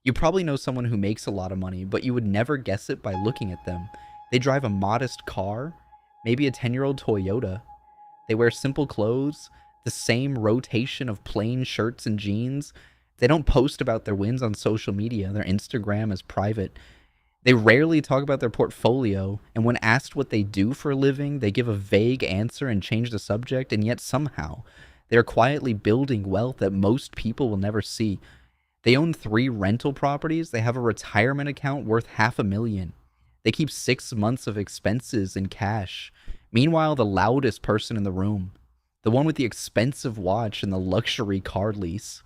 You probably know someone who makes a lot of money, but you would never guess it by looking at them. They drive a modest car, maybe a 10-year-old Toyota. They wear simple clothes, the same rotation of plain shirts and jeans. They don't post about their wins on social media. Their Instagram is private. They rarely talk about their portfolio, and when asked what they do for a living, they give a vague answer and change the subject, and yet somehow they are quietly building wealth that most people will never see. They own 3 rental properties. They have a retirement account worth $500,000. They keep 6 months of expenses in cash. Meanwhile, the loudest person in the room, the one with the expensive watch and the luxury car lease,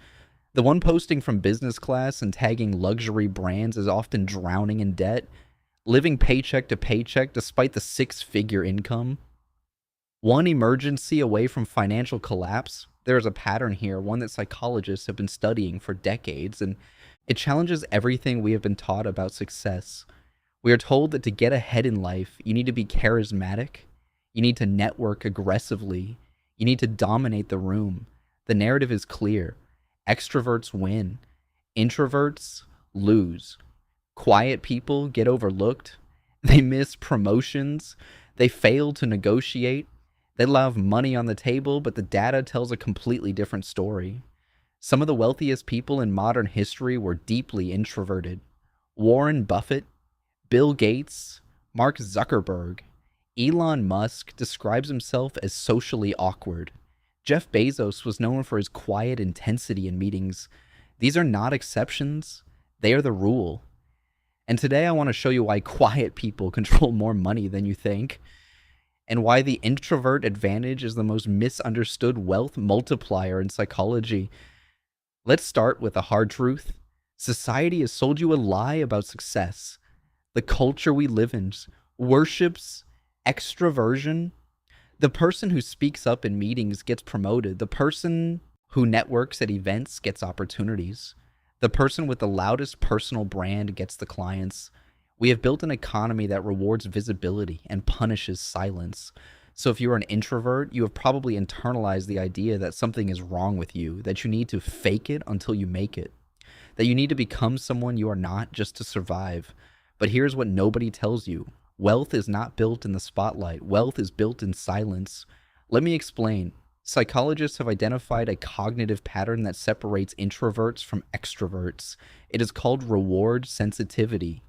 the one posting from business class and tagging luxury brands is often drowning in debt, living paycheck to paycheck despite the 6-figure income. One emergency away from financial collapse. There is a pattern here, one that psychologists have been studying for decades, and it challenges everything we have been taught about success. We are told that to get ahead in life, you need to be charismatic, you need to network aggressively, you need to dominate the room. The narrative is clear. Extroverts win. Introverts lose. Quiet people get overlooked. They miss promotions. They fail to negotiate. They love money on the table, but the data tells a completely different story. Some of the wealthiest people in modern history were deeply introverted. Warren Buffett, Bill Gates, Mark Zuckerberg, Elon Musk describes himself as socially awkward. Jeff Bezos was known for his quiet intensity in meetings. These are not exceptions, they are the rule. And today I want to show you why quiet people control more money than you think, and why the introvert advantage is the most misunderstood wealth multiplier in psychology. Let's start with a hard truth. Society has sold you a lie about success. The culture we live in worships extroversion. The person who speaks up in meetings gets promoted. The person who networks at events gets opportunities. The person with the loudest personal brand gets the clients. We have built an economy that rewards visibility and punishes silence. So if you're an introvert, you have probably internalized the idea that something is wrong with you, that you need to fake it until you make it, that you need to become someone you are not just to survive. But here's what nobody tells you. Wealth is not built in the spotlight. Wealth is built in silence. Let me explain. Psychologists have identified a cognitive pattern that separates introverts from extroverts. It is called reward sensitivity.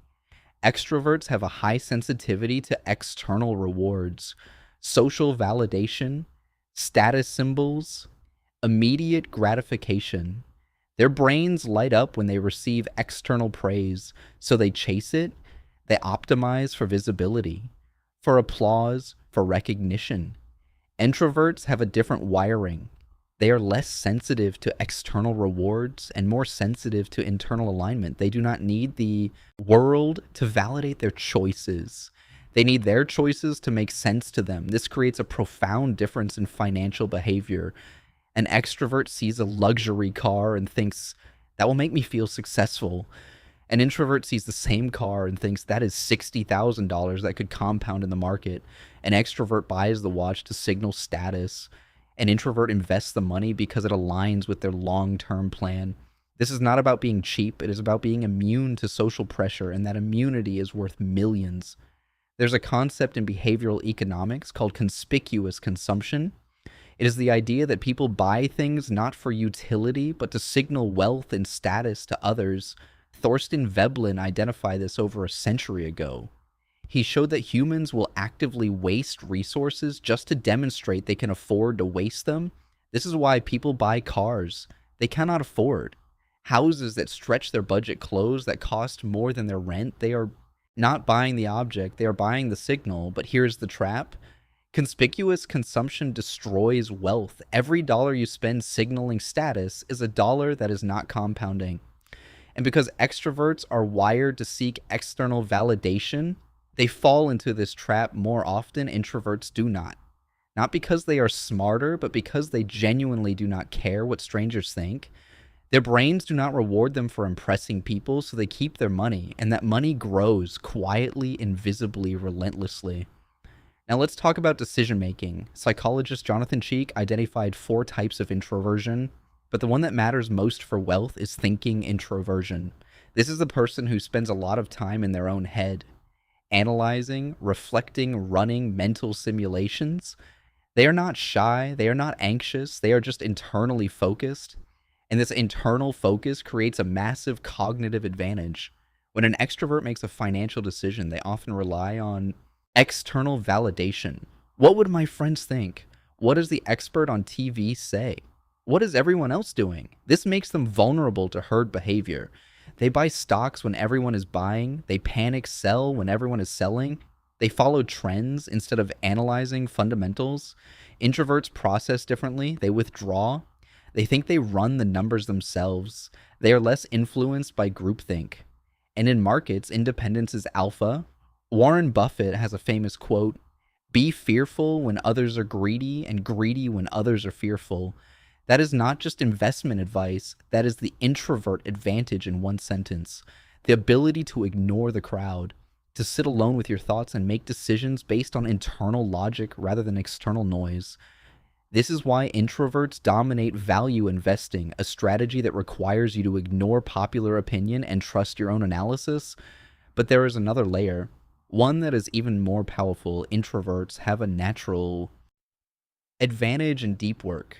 Extroverts have a high sensitivity to external rewards, social validation, status symbols, immediate gratification. Their brains light up when they receive external praise, so they chase it. They optimize for visibility, for applause, for recognition. Introverts have a different wiring. They are less sensitive to external rewards and more sensitive to internal alignment. They do not need the world to validate their choices. They need their choices to make sense to them. This creates a profound difference in financial behavior. An extrovert sees a luxury car and thinks, that will make me feel successful. An introvert sees the same car and thinks that is $60,000 that could compound in the market. An extrovert buys the watch to signal status. An introvert invests the money because it aligns with their long-term plan. This is not about being cheap. It is about being immune to social pressure, and that immunity is worth millions. There's a concept in behavioral economics called conspicuous consumption. It is the idea that people buy things not for utility, but to signal wealth and status to others. Thorstein Veblen identified this over a century ago. He showed that humans will actively waste resources just to demonstrate they can afford to waste them. This is why people buy cars they cannot afford, houses that stretch their budget, clothes that cost more than their rent. They are not buying the object, they are buying the signal. But here's the trap. Conspicuous consumption destroys wealth. Every dollar you spend signaling status is a dollar that is not compounding. And because extroverts are wired to seek external validation, they fall into this trap more often. Introverts do not. Not because they are smarter, but because they genuinely do not care what strangers think. Their brains do not reward them for impressing people, so they keep their money, and that money grows quietly, invisibly, relentlessly. Now let's talk about decision-making. Psychologist Jonathan Cheek identified 4 types of introversion, but the one that matters most for wealth is thinking introversion. This is the person who spends a lot of time in their own head, analyzing, reflecting, running mental simulations. They are not shy, they are not anxious, they are just internally focused. And this internal focus creates a massive cognitive advantage. When an extrovert makes a financial decision, they often rely on external validation. What would my friends think? What does the expert on TV say? What is everyone else doing? This makes them vulnerable to herd behavior. They buy stocks when everyone is buying, they panic sell when everyone is selling, they follow trends instead of analyzing fundamentals. Introverts process differently, they withdraw, they think they run the numbers themselves, they are less influenced by groupthink. And in markets, independence is alpha. Warren Buffett has a famous quote: be fearful when others are greedy, and greedy when others are fearful. That is not just investment advice, that is the introvert advantage in one sentence. The ability to ignore the crowd, to sit alone with your thoughts and make decisions based on internal logic rather than external noise. This is why introverts dominate value investing, a strategy that requires you to ignore popular opinion and trust your own analysis. But there is another layer, one that is even more powerful. Introverts have a natural advantage in deep work.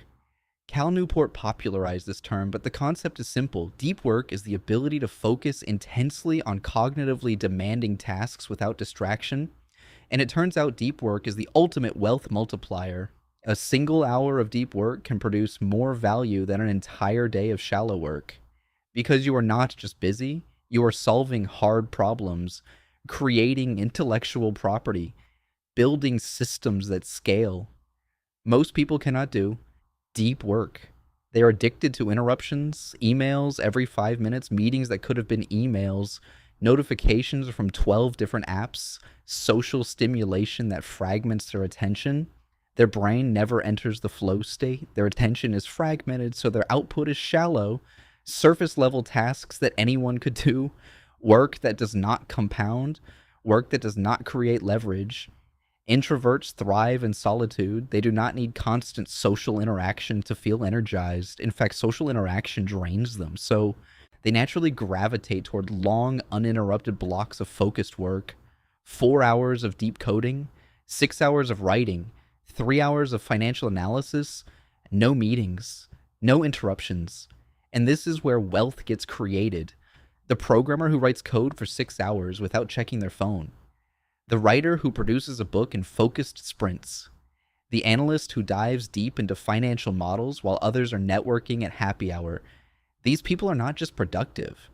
Cal Newport popularized this term, but the concept is simple. Deep work is the ability to focus intensely on cognitively demanding tasks without distraction. And it turns out deep work is the ultimate wealth multiplier. A single hour of deep work can produce more value than an entire day of shallow work. Because you are not just busy, you are solving hard problems, creating intellectual property, building systems that scale. Most people cannot do deep work. They are addicted to interruptions, emails every 5 minutes, meetings that could have been emails, notifications from 12 different apps, social stimulation that fragments their attention. Their brain never enters the flow state. Their attention is fragmented, so their output is shallow. Surface level tasks that anyone could do, work that does not compound, work that does not create leverage. Introverts thrive in solitude. They do not need constant social interaction to feel energized. In fact, social interaction drains them. So they naturally gravitate toward long, uninterrupted blocks of focused work, 4 hours of deep coding, 6 hours of writing, 3 hours of financial analysis, no meetings, no interruptions. And this is where wealth gets created. The programmer who writes code for 6 hours without checking their phone. The writer who produces a book in focused sprints. The analyst who dives deep into financial models while others are networking at happy hour. These people are not just productive.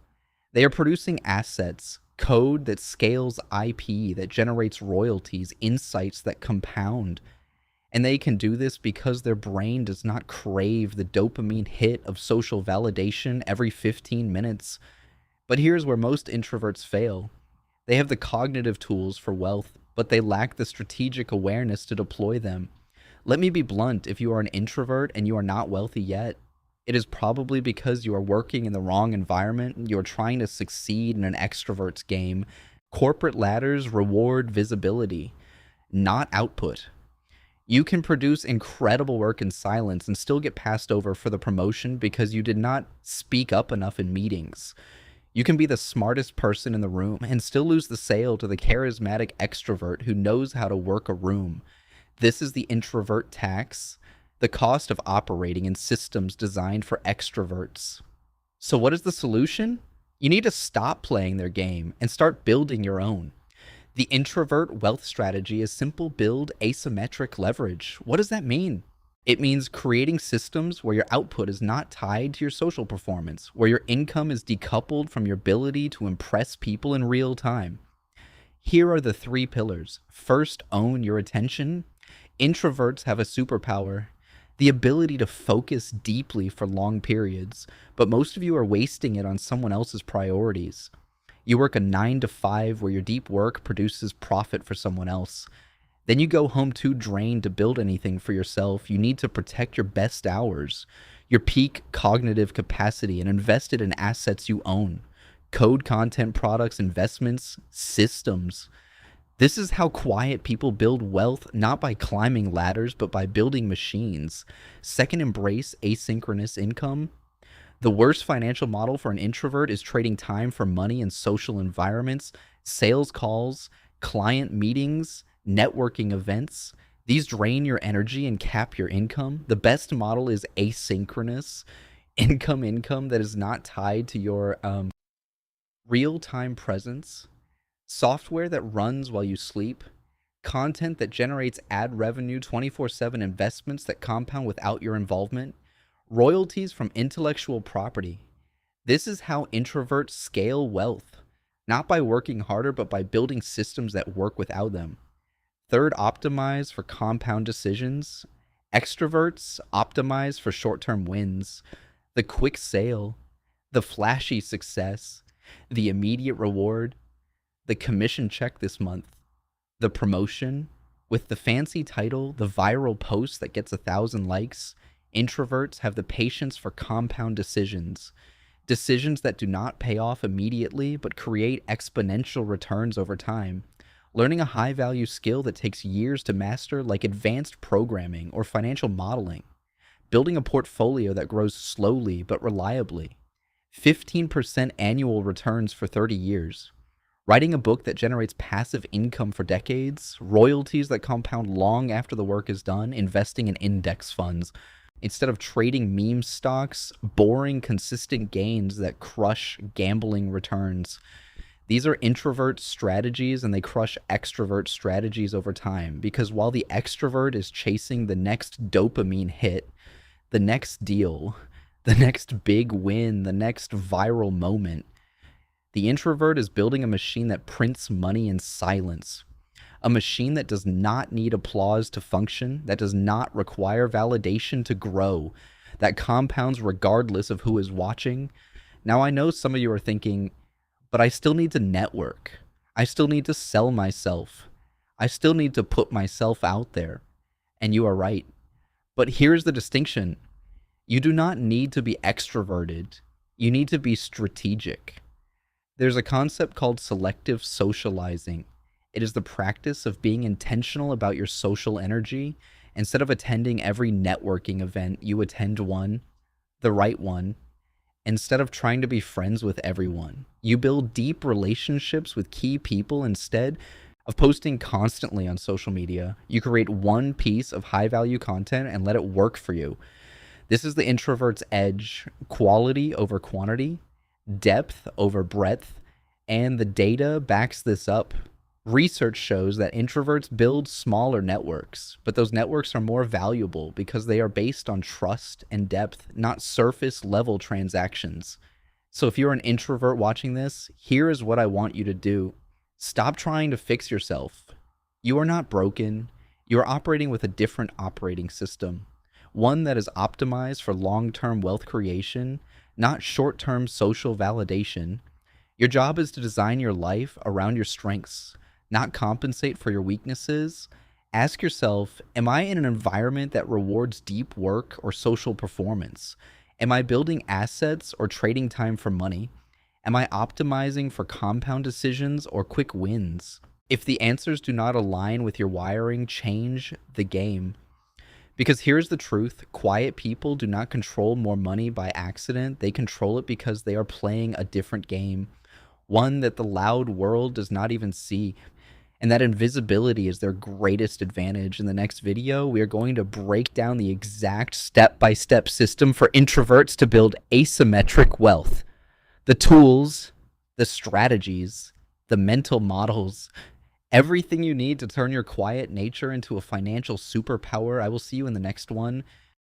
They are producing assets, code that scales IP, that generates royalties, insights that compound. And they can do this because their brain does not crave the dopamine hit of social validation every 15 minutes. But here's where most introverts fail. They have the cognitive tools for wealth, but they lack the strategic awareness to deploy them. Let me be blunt, if you are an introvert and you are not wealthy yet, it is probably because you are working in the wrong environment. You are trying to succeed in an extrovert's game. Corporate ladders reward visibility, not output. You can produce incredible work in silence and still get passed over for the promotion because you did not speak up enough in meetings. You can be the smartest person in the room and still lose the sale to the charismatic extrovert who knows how to work a room. This is the introvert tax, the cost of operating in systems designed for extroverts. So what is the solution? You need to stop playing their game and start building your own. The introvert wealth strategy is simple: build asymmetric leverage. What does that mean? It means creating systems where your output is not tied to your social performance, where your income is decoupled from your ability to impress people in real time. Here are the 3 pillars. First, own your attention. Introverts have a superpower, the ability to focus deeply for long periods, but most of you are wasting it on someone else's priorities. You work a 9 to 5 where your deep work produces profit for someone else. Then you go home too drained to build anything for yourself. You need to protect your best hours, your peak cognitive capacity, and invest it in assets you own. Code, content, products, investments, systems. This is how quiet people build wealth, not by climbing ladders, but by building machines. Second, embrace asynchronous income. The worst financial model for an introvert is trading time for money in social environments, sales calls, client meetings, networking events. These drain your energy and cap your income. The best model is asynchronous income that is not tied to your real-time presence, software that runs while you sleep, content that generates ad revenue 24/7, investments that compound without your involvement, royalties from intellectual property. This is how introverts scale wealth, not by working harder, but by building systems that work without them. Third, optimize for compound decisions. Extroverts optimize for short term wins, the quick sale, the flashy success, the immediate reward, the commission check this month, the promotion with the fancy title, the viral post that gets 1,000 likes. Introverts have the patience for compound decisions, decisions that do not pay off immediately but create exponential returns over time. Learning a high value skill that takes years to master, like advanced programming or financial modeling. Building a portfolio that grows slowly but reliably. 15% annual returns for 30 years. Writing a book that generates passive income for decades, royalties that compound long after the work is done, investing in index funds. Instead of trading meme stocks, boring, consistent gains that crush gambling returns. These are introvert strategies, and they crush extrovert strategies over time, because while the extrovert is chasing the next dopamine hit, the next deal, the next big win, the next viral moment, the introvert is building a machine that prints money in silence. A machine that does not need applause to function, that does not require validation to grow, that compounds regardless of who is watching. Now, I know some of you are thinking, but I still need to network. I still need to sell myself. I still need to put myself out there. And you are right. But here's the distinction. You do not need to be extroverted. You need to be strategic. There's a concept called selective socializing. It is the practice of being intentional about your social energy. Instead of attending every networking event, you attend one, the right one. Instead of trying to be friends with everyone, you build deep relationships with key people. Instead of posting constantly on social media, you create one piece of high value content and let it work for you. This is the introvert's edge: quality over quantity, depth over breadth, and the data backs this up. Research shows that introverts build smaller networks, but those networks are more valuable because they are based on trust and depth, not surface level transactions. So if you're an introvert watching this, here is what I want you to do. Stop trying to fix yourself. You are not broken. You are operating with a different operating system, one that is optimized for long-term wealth creation, not short-term social validation. Your job is to design your life around your strengths, not compensate for your weaknesses. Ask yourself, am I in an environment that rewards deep work or social performance? Am I building assets or trading time for money? Am I optimizing for compound decisions or quick wins? If the answers do not align with your wiring, change the game. Because here's the truth: quiet people do not control more money by accident. They control it because they are playing a different game, one that the loud world does not even see. And that invisibility is their greatest advantage. In the next video, we are going to break down the exact step-by-step system for introverts to build asymmetric wealth. The tools, the strategies, the mental models, everything you need to turn your quiet nature into a financial superpower. I will see you in the next one.